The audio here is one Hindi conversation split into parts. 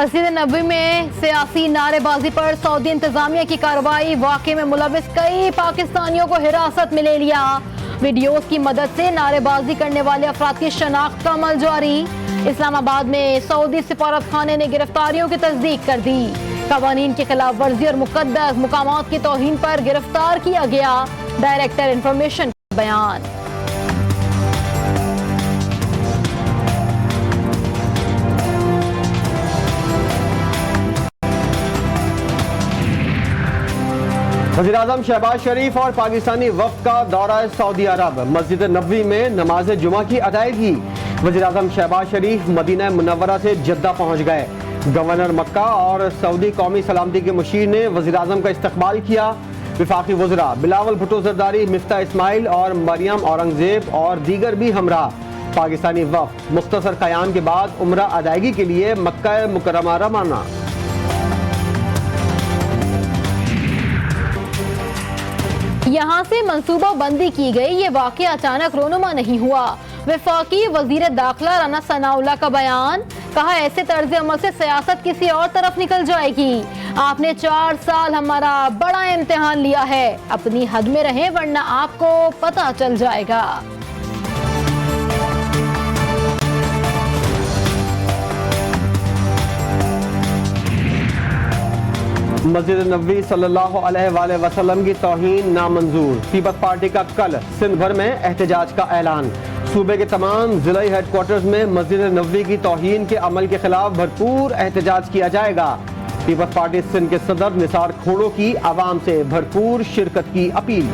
मस्जिद नबी में सियासी नारेबाजी पर सऊदी इंतजामिया की कार्रवाई। वाकये में मुलविस कई पाकिस्तानियों को हिरासत में ले लिया। वीडियोस की मदद से नारेबाजी करने वाले अफराद की शनाख्त का अमल जारी। इस्लामाबाद में सऊदी सिफारत खाने ने गिरफ्तारियों की तस्दीक कर दी। कवानीन की खिलाफ वर्जी और मुकद्दस मुकामात की तौहीन पर गिरफ्तार किया गया। डायरेक्टर इंफॉर्मेशन का बयान। वज़ीर-ए-आज़म शहबाज शरीफ और पाकिस्तानी वफ़द का दौरा सऊदी अरब। मस्जिद नबवी में नमाज जुमा की अदायगी। वज़ीर-ए-आज़म शहबाज शरीफ मदीना मुनव्वरा से जद्दा पहुँच गए। गवर्नर मक्का और सऊदी कौमी सलामती के मुशीर ने वज़ीर-ए-आज़म का इस्तकबाल किया। वफाकी वज़रा बिलावल भुट्टो ज़रदारी, मिफ्ता इस्माइल और मरियम औरंगज़ेब और दीगर भी हमरा। पाकिस्तानी वफ़द मुख्तसर क़याम के बाद उम्रा अदायगी के लिए मक्का मुकर्रमा रवाना। यहाँ से मंसूबा बंदी की गई। ये वाक़या अचानक रोनुमा नहीं हुआ। वफाकी वजीर दाखिला राना सनाउल्लाह का बयान। कहा, ऐसे तर्ज अमल से सियासत किसी और तरफ निकल जाएगी। आपने 4 साल हमारा बड़ा इम्तिहान लिया है। अपनी हद में रहें वरना आपको पता चल जाएगा। मस्जिद नबवी सल्लल्लाहु अलैहि वसल्लम की तौहीन नामंजूर। पीपल्स पार्टी का कल सिंध भर में एहतजाज का ऐलान। सूबे के तमाम जिला हेडक्वार्टर्स में मस्जिद नबवी की तौहीन के अमल के खिलाफ भरपूर एहतजाज किया जाएगा। पीपल्स पार्टी सिंध के सदर निसार खोड़ो की आवाम से भरपूर शिरकत की अपील।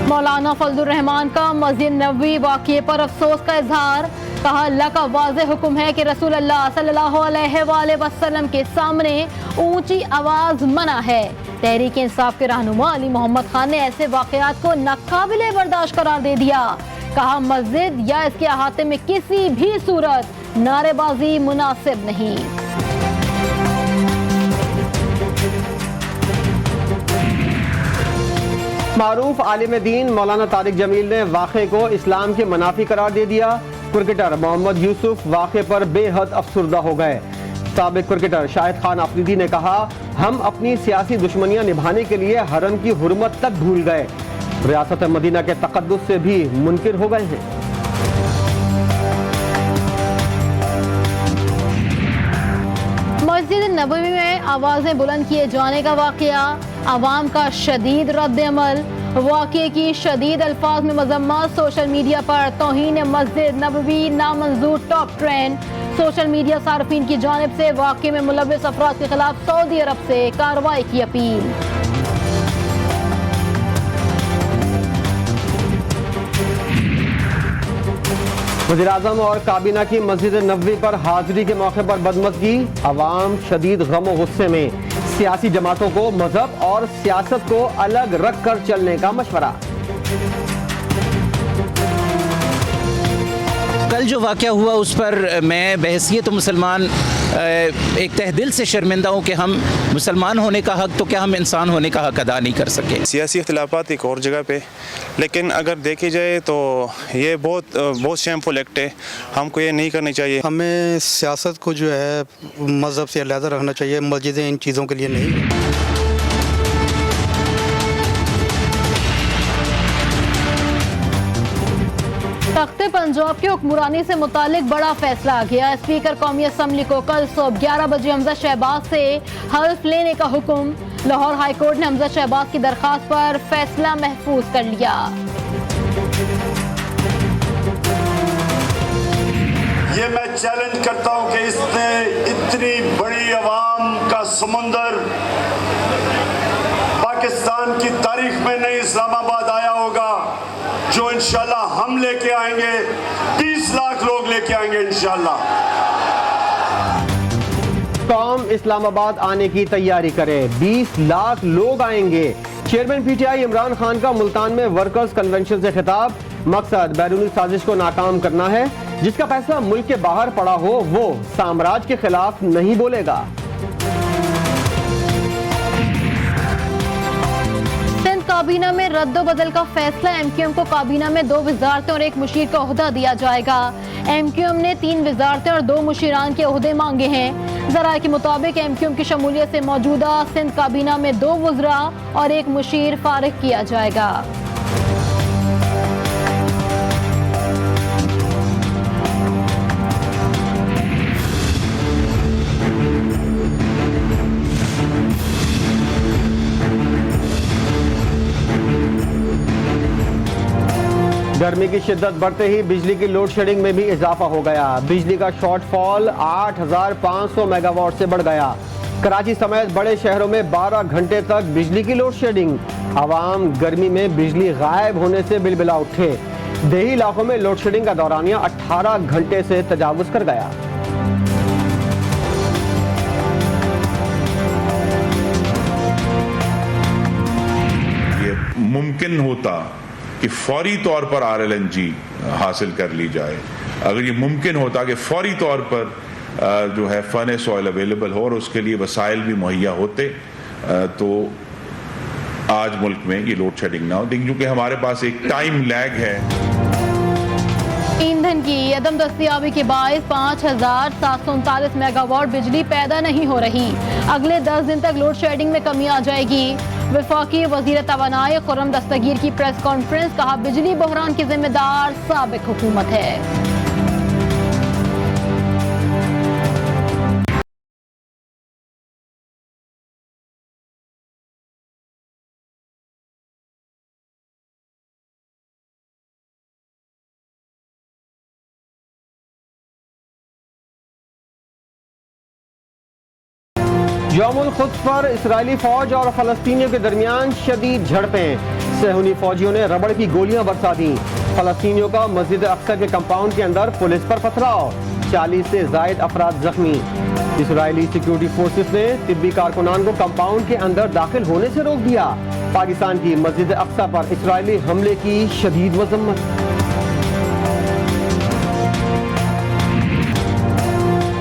मौलाना फजलुर रहमान का मस्जिद नबवी वाक़ये पर अफसोस का इजहार। कहा, अल्लाह का वाज़ेह हुक्म है कि रसूल अल्लाह सल्लल्लाहु अलैहि वसल्लम के सामने ऊंची आवाज मना है। तहरीक इंसाफ के रहनुमा अली मोहम्मद खान ने ऐसे वाक़यात को नाकाबिले बर्दाश्त करार दे दिया। कहा, मस्जिद या इसके अहाते में किसी भी सूरत नारेबाजी मुनासिब नहीं। मारूफ आलिम दीन मौलाना तारिक जमील ने वाक़े को इस्लाम के मनाफी करार दे दिया। क्रिकेटर मोहम्मद यूसुफ वाक़े पर बेहद अफसुर्दा हो गए। साबिक क्रिकेटर शाहिद खान अफरीदी ने कहा, हम अपनी सियासी दुश्मनियां निभाने के लिए हरम की हुर्मत तक भूल गए। रियासत मदीना के तक़द्दुस से भी मुनकिर हो गए हैं। मस्जिद नबवी में आवाजें बुलंद किए जाने का वाक़या। अवाम का शदीद रद्द-ए-अमल। वाक़ये की शदीद अल्फाज में मज़म्मत। सोशल मीडिया पर तौहीन मस्जिद नबवी नामंजूर टॉप ट्रेंड। सोशल मीडिया सार्फिन की जानिब से वाक़ये में मुलव्विस अफराद के खिलाफ सऊदी अरब से कार्रवाई की अपील। वज़ीर-ए-आज़म और काबीना की मस्जिद नबवी पर हाजिरी के मौके पर बदमज़गी। अवाम शदीद गम और गुस्से में। सियासी जमातों को मजहब और सियासत को अलग रख कर चलने का मशवरा। कल जो वाक़या हुआ उस पर मैं बहैसियत मुसलमान एक तहदिल से शर्मिंदा हूँ कि हम मुसलमान होने का हक़, तो क्या हम इंसान होने का हक़ अदा नहीं कर सके। सियासी इख्तिलाफ़ात एक और जगह पे, लेकिन अगर देखी जाए तो ये बहुत शेमफुल एक्ट है। हमको ये नहीं करनी चाहिए। हमें सियासत को जो है मज़हब से अलग रखना चाहिए। मस्जिदें इन चीज़ों के लिए नहीं। तख्ते पंजाब की हुक्मरानी से मुतालिक बड़ा फैसला आ गया। स्पीकर कौमी असम्बली को कल सुबह 11 बजे हमजा शहबाज से हल्फ लेने का हुक्म। लाहौर हाई कोर्ट ने हमजा शहबाज की दरखास्त पर फैसला महफूज कर लिया। ये मैं चैलेंज करता हूं कि इसने इतनी बड़ी आवाम का समुंदर पाकिस्तान की तारीख में नहीं इस्लामाबाद आया होगा, जो इंशाल्लाह हम लेके आएंगे। 20 लाख लोग लेके आएंगे इंशाल्लाह। कौम इस्लामाबाद आने की तैयारी करे। 20 लाख लोग आएंगे। चेयरमैन पीटीआई इमरान खान का मुल्तान में वर्कर्स कन्वेंशन से खिताब। मकसद बैरूनी साजिश को नाकाम करना है। जिसका पैसा मुल्क के बाहर पड़ा हो वो साम्राज्य के खिलाफ नहीं बोलेगा। काबीना में रद्द-बदल का फैसला। एमक्यूएम को काबीना में 2 वजारतें और 1 मुशीर का ओहदा दिया जाएगा। एमक्यूएम ने 3 वजारतें और 2 मुशीरान के ओहदे मांगे हैं। जराये के मुताबिक एमक्यूएम की शमूलियत से मौजूदा सिंध काबीना में 2 वज़रा और 1 मुशीर फारिग किया जाएगा। गर्मी की शिद्दत बढ़ते ही बिजली की लोड शेडिंग में भी इजाफा हो गया। बिजली का शॉर्टफॉल 8,500 मेगावाट से बढ़ गया। कराची समेत बड़े शहरों में 12 घंटे तक बिजली की लोड शेडिंग। आवाम गर्मी में बिजली गायब होने से बिलबिला उठे। देही इलाकों में लोड शेडिंग का दौरानिया 18 घंटे से तजावुज कर गया। ये मुमकिन होता कि फौरी तौर पर RLNG हासिल कर ली जाए। अगर ये मुमकिन होता कि फौरी तौर पर जो है फर्नेस ऑयल अवेलेबल हो और उसके लिए वसाइल भी मुहैया होते तो आज मुल्क में ये लोड शेडिंग ना हो। क्योंकि हमारे पास एक टाइम लैग है। ईंधन की अदम दस्तियाबी के बायस 5,739 मेगावाट बिजली पैदा नहीं हो रही। अगले 10 दिन तक लोड शेडिंग में कमी आ जाएगी। वफाकी वजीर तवानाई खुर्रम दस्तगीर की प्रेस कॉन्फ्रेंस, कहा बिजली बहरान की जिम्मेदार साबिक हुकूमत है। यौमुल खुद्स पर इसराइली फौज और फलस्तीनियों के दरमियान शदीद झड़पें। सहूनी फौजियों ने रबड़ की गोलियां बरसा दी। फलस्तीनियों का मस्जिद अक्सा के कंपाउंड के अंदर पुलिस पर पथराव। 40 से जायद अफराद जख्मी। इसराइली सिक्योरिटी फोर्सेस ने तिब्बी कारकुनान को कंपाउंड के अंदर दाखिल होने से रोक दिया। पाकिस्तान की मस्जिद अक्सा पर इसराइली हमले की शदीद मजम्मत।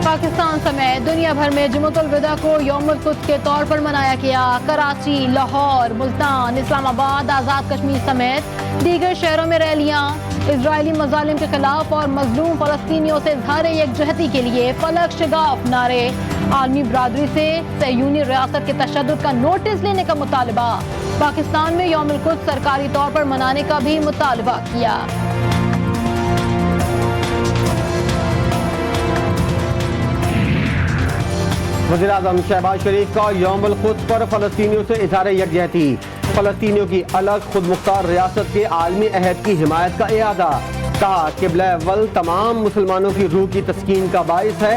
पाकिस्तान समेत दुनिया भर में जुम्मतुल विदा को यौमुल कुद्स के तौर पर मनाया गया। कराची, लाहौर, मुल्तान, इस्लामाबाद, आज़ाद कश्मीर समेत दीगर शहरों में रैलियां। इजरायली मजालिम के खिलाफ और मजलूम फलस्तीनियों से इज़हार यकजहती के लिए फलक शिगाफ नारे। आलमी बरादरी से सहयूनी रियासत के तशद्दुद का नोटिस लेने का मुतालबा। पाकिस्तान में यौमुल कुद्स सरकारी तौर पर मनाने का भी मुतालबा किया। वज़ीर-ए-आज़म शहबाज शरीफ का यौमुल कुद्स पर फलस्तीनियों से इज़हार यकजहती। फलस्तीनियों की अलग खुद मुख्तार रियासत के आलमी अहद की हिमायत का इरादा। कहा क़िबला अव्वल तमाम मुसलमानों की रूह की तस्कीन का बाइस है।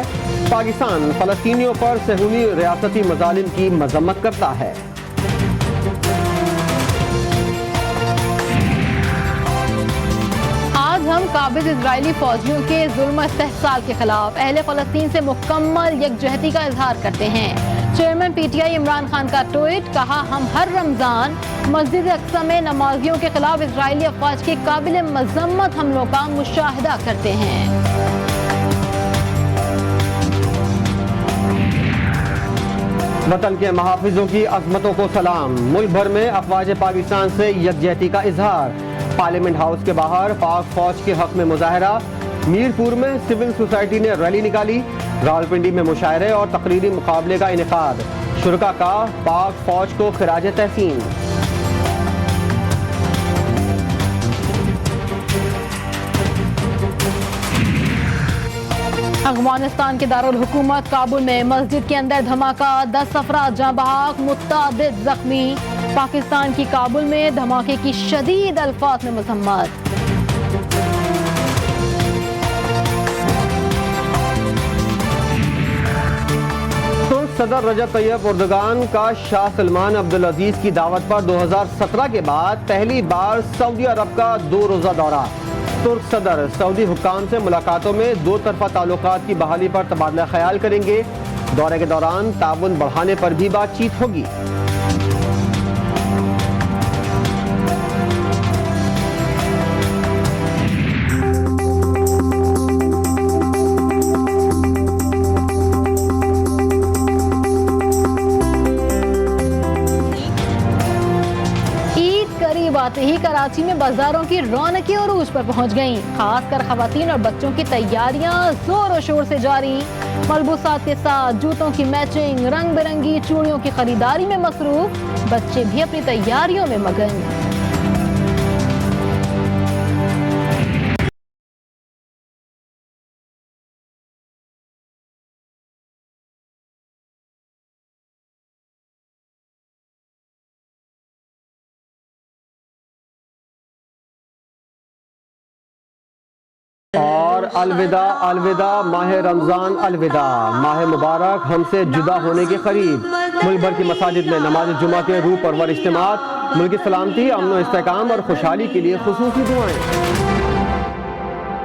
पाकिस्तान फलस्तीनियों पर सहूनी रियासती मजालिम की मजम्मत करता है। आज हम काबिज इजरायली फौजियों के जुल्म इस्तेहसाल के खिलाफ अहले फलस्तीन से मुकम्मल यकजहती का इजहार करते हैं। चेयरमैन PTI इमरान खान का ट्वीट, कहा हम हर रमजान मस्जिद अक्सा में नमाजियों के खिलाफ इजरायली अफवाज के काबिल मजम्मत हमलों का मुशाहिदा करते हैं। वतन के महाफिजों की अजमतों को सलाम। मुल्क भर में अफवाज पाकिस्तान से यकजहती का इजहार। पार्लियामेंट हाउस के बाहर पाक फौज के हक में मुजाहरा। मीरपुर में सिविल सोसाइटी ने रैली निकाली। रावलपिंडी में मुशायरे और तकरीरी मुकाबले का इनेकाद। शुरका का पाक फौज को खिराज तहसीन। अफगानिस्तान के दारुल हुकूमत काबुल में मस्जिद के अंदर धमाका, 10 अफराद जाँ बहक, मुत्तादिद जख्मी। पाकिस्तान की काबुल में धमाके की शदीद अल्फाज में मजम्मत। तुर्क सदर रजब तैयब एर्दोगान का शाह सलमान अब्दुल अजीज की दावत पर 2017 के बाद पहली बार सऊदी अरब का 2 रोजा दौरा। तुर्क सदर सऊदी हुक्काम से मुलाकातों में 2 तरफा ताल्लुकात की बहाली पर तबादला ख्याल करेंगे। दौरे के दौरान ताउन बढ़ाने पर भी बातचीत होगी। कराची में बाजारों की रौनकें उरूज पर पहुंच गईं। खासकर खवातीन और बच्चों की तैयारियां जोर शोर से जारी। मलबूसात के साथ जूतों की मैचिंग, रंग बिरंगी चूड़ियों की खरीदारी में मसरूफ, बच्चे भी अपनी तैयारियों में मगन। और अलविदा अलविदा माह रमज़ान, अलविदा माह मुबारक हमसे जुदा होने के करीब। मुल्क भर की मसाजिद में नमाज जुमा के रूह परवर इज्तिमात, मुल्क की सलामती, अमन व इस्तेकाम और खुशहाली के लिए खुसूसी दुआएं।